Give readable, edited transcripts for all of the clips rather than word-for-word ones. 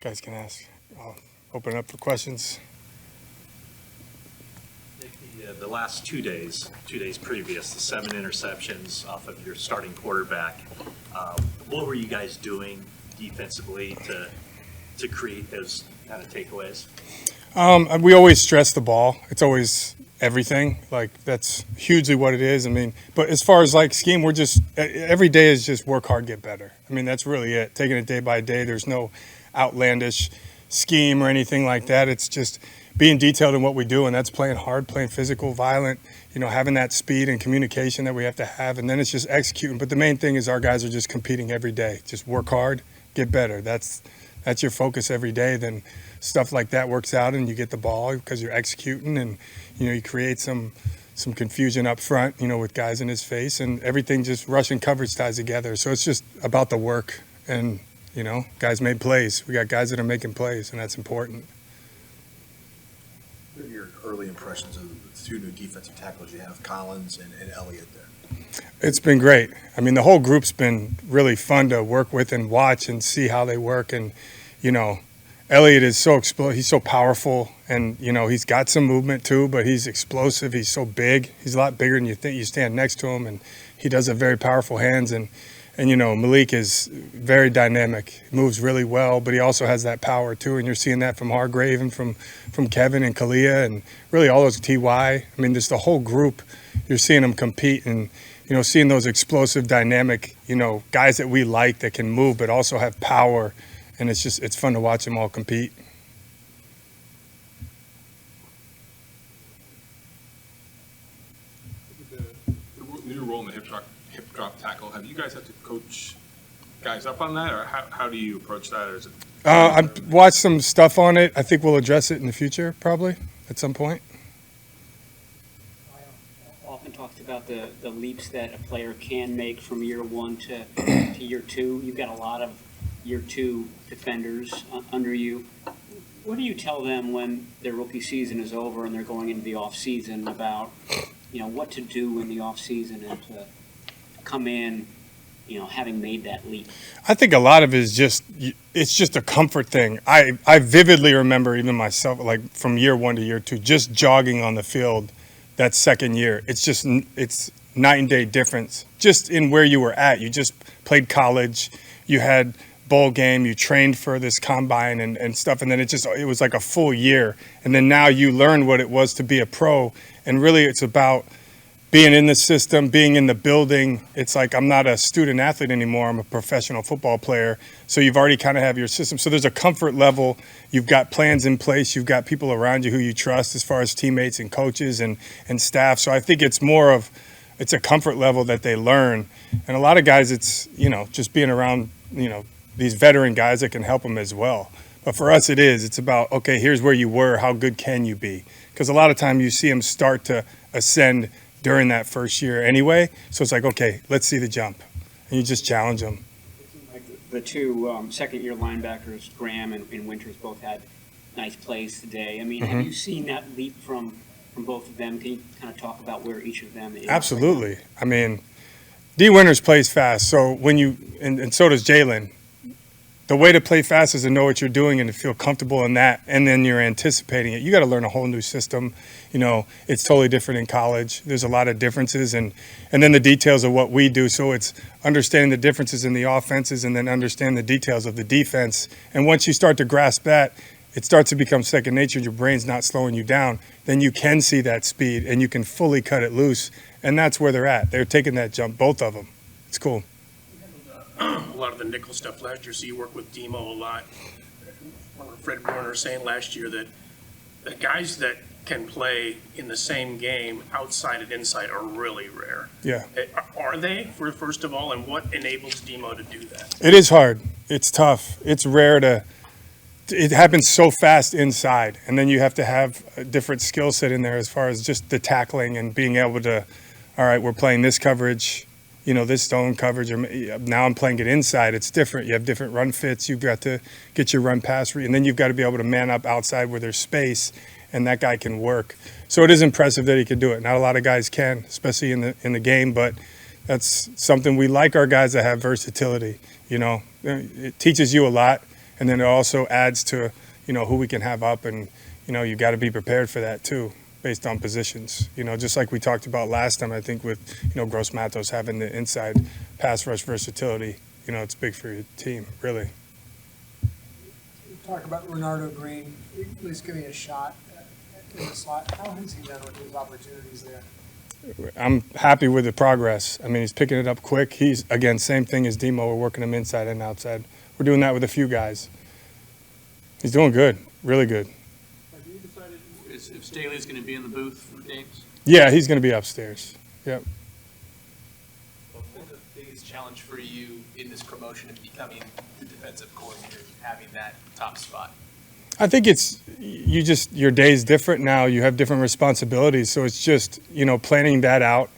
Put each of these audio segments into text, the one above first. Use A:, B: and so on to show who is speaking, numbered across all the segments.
A: guys can ask. I'll open it up for questions.
B: The last 2 days previous, the 7 interceptions off of your starting quarterback. What were you guys doing defensively to create those kind of takeaways?
A: We always stress the ball. It's always everything. Like, that's hugely what it is. I mean, but as far as like scheme, we're just every day is just work hard, get better. I mean, that's really it. Taking it day by day. There's no outlandish scheme or anything like that. It's just being detailed in what we do, and that's playing hard, playing physical, violent, having that speed and communication that we have to have, and then it's just executing. But the main thing is our guys are just competing every day. Just work hard, get better. That's your focus every day. Then stuff like that works out, and you get the ball because you're executing, and you create some confusion up front, with guys in his face, and everything just rush and coverage ties together. So it's just about the work, and guys made plays. We got guys that are making plays, and that's important.
C: What are your early impressions of the 2 new defensive tackles you have, Collins and Elliott there?
A: It's been great. I mean, the whole group's been really fun to work with and watch and see how they work. And, Elliott is so he's so powerful, and, he's got some movement too, but he's explosive. He's so big. He's a lot bigger than you think. You stand next to him, and he does have very powerful hands. And Malik is very dynamic. He moves really well, but he also has that power too. And you're seeing that from Hargrave and from Kevin and Kalia and really all those TY. I mean, just the whole group. You're seeing them compete and, seeing those explosive, dynamic, guys that we like that can move but also have power. And it's fun to watch them all compete.
D: The new role in the hip drop tackle, have you guys had to coach guys up on that, or how do you approach that? Or is it?
A: I've watched some stuff on it. I think we'll address it in the future, probably at some point.
E: Often talked about the leaps that a player can make from year 1 to year 2. You've got a lot of year 2 defenders under you. What do you tell them when their rookie season is over and they're going into the off season about what to do in the off season and to come in having made that leap?
A: I think a lot of it is it's just a comfort thing. I vividly remember even myself, like from year 1 to year 2, just jogging on the field that second year. It's night and day difference just in where you were at. You just played college, you had bowl game, you trained for this combine and stuff, and then it was like a full year. And then now you learn what it was to be a pro, and really it's about being in the system, being in the building. It's like I'm not a student athlete anymore. I'm a professional football player. So you've already kind of have your system. So there's a comfort level. You've got plans in place. You've got people around you who you trust as far as teammates and coaches and staff. So I think it's it's a comfort level that they learn. And a lot of guys, it's, just being around, these veteran guys that can help them as well. But for us, it's about, okay, here's where you were. How good can you be? Because a lot of time you see them start to ascend during that first year anyway. So it's like, okay, let's see the jump. And you just challenge them.
E: Like the 2 second-year linebackers, Graham and Winters, both had nice plays today. I mean, Have you seen that leap from both of them? Can you kind of talk about where each of them is?
A: Absolutely. I mean, D. Winters plays fast. So and so does Jalen. The way to play fast is to know what you're doing and to feel comfortable in that, and then you're anticipating it. You got to learn a whole new system. It's totally different in college. There's a lot of differences, and then the details of what we do. So it's understanding the differences in the offenses and then understand the details of the defense. And once you start to grasp that, it starts to become second nature. Your brain's not slowing you down. Then you can see that speed, and you can fully cut it loose. And that's where they're at. They're taking that jump, both of them. It's cool.
F: A lot of the nickel stuff last year, so you work with Demo a lot. Fred Warner saying last year that the guys that can play in the same game outside and inside are really rare.
A: Yeah.
F: Are they, first of all, and what enables Demo to do that?
A: It is hard. It's tough. It's rare it happens so fast inside, and then you have to have a different skill set in there as far as just the tackling and being able to, all right, we're playing this coverage, this zone coverage, or now I'm playing it inside. It's different. You have different run fits. You've got to get your run pass read, and then you've got to be able to man up outside where there's space, and that guy can work. So it is impressive that he can do it. Not a lot of guys can, especially in the game, but that's something we like our guys that have versatility. It teaches you a lot. and then it also adds to, you know, who we can have up, and, you know, you got to be prepared for that too, based on positions. You know, just like we talked about last time, I think with, you know, Gross Matos having the inside pass rush versatility, you know, it's big for your team, really.
G: Talk about Renardo Green, at least giving a shot in the slot. How has he done with his opportunities there?
A: I'm happy with the progress. I mean, he's picking it up quick. He's, again, same thing as Demo. We're working him inside and outside. We're doing that with a few guys. He's doing good, really good.
H: Have you decided if Staley's going to be in the booth for games?
A: Yeah, he's going to be upstairs. Yep.
I: What's been the biggest challenge for you in this promotion of becoming the defensive coordinator, having that top spot?
A: I think it's your day's different now. You have different responsibilities, so it's just, you know, planning that out,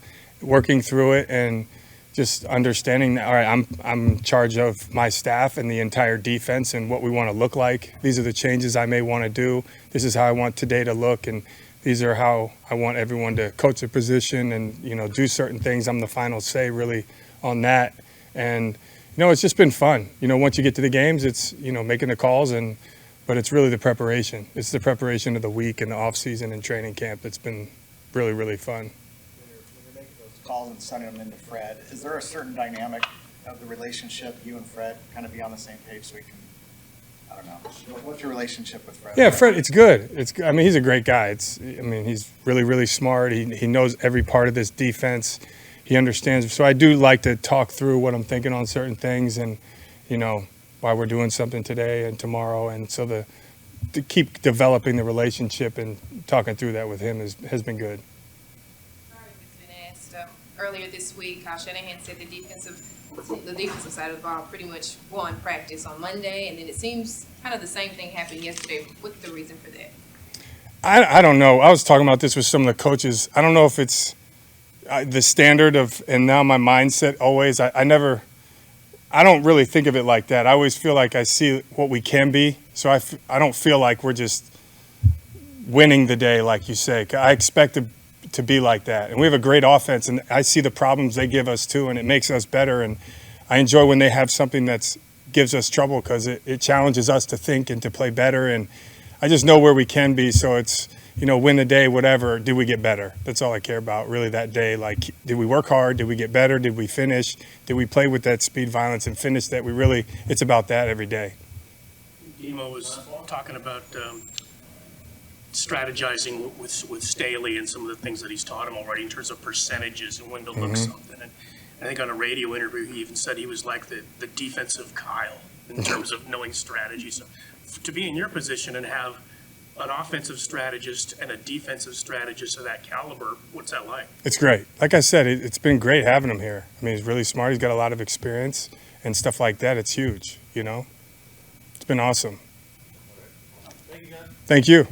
A: working through it, and just understanding that, all right, I'm in charge of my staff and the entire defense and what we want to look like. These are the changes I may want to do. This is how I want today to look, and these are how I want everyone to coach a position and, you know, do certain things. I'm the final say really on that, and, you know, it's just been fun. You know, once you get to the games, it's, you know, making the calls, but it's really the preparation. It's the preparation of the week and the off season and training camp that's been really, really fun.
J: When you're making those calls and sending them into Fred, is there a certain dynamic of the relationship, you and Fred, kind of be on the same page so we can, I don't know, what's your relationship with Fred?
A: Yeah, Fred, it's good. I mean, he's a great guy. He's really, really smart. He knows every part of this defense. He understands. So I do like to talk through what I'm thinking on certain things, and, you know, why we're doing something today and tomorrow. And so to keep developing the relationship and talking through that with him has been good.
K: Sorry if it's been asked. Earlier this week, Kyle Shanahan said the defensive side of the ball pretty much won practice on Monday, and then it seems kind of the same thing happened yesterday. What's the reason for that?
A: I don't know. I was talking about this with some of the coaches. I don't know if it's the standard of, and now my mindset always, I don't really think of it like that. I always feel like I see what we can be, so I don't feel like we're just winning the day, like you say. I expect to be like that. And we have a great offense, and I see the problems they give us too, and it makes us better. And I enjoy when they have something that gives us trouble, because it challenges us to think and to play better. And I just know where we can be, so it's, you know, win the day, whatever, did we get better? That's all I care about, really, that day. Like, did we work hard? Did we get better? Did we finish? Did we play with that speed, violence, and finish that? It's about that every day.
F: Demo was talking about strategizing with Staley and some of the things that he's taught him already in terms of percentages and when to look something. And I think on a radio interview, he even said he was like the defensive Kyle in terms of knowing strategy. So to be in your position and have an offensive strategist and a defensive strategist of that caliber, what's that like?
A: It's great. Like I said, it's been great having him here. I mean, he's really smart. He's got a lot of experience and stuff like that. It's huge, you know. It's been awesome. Thank you.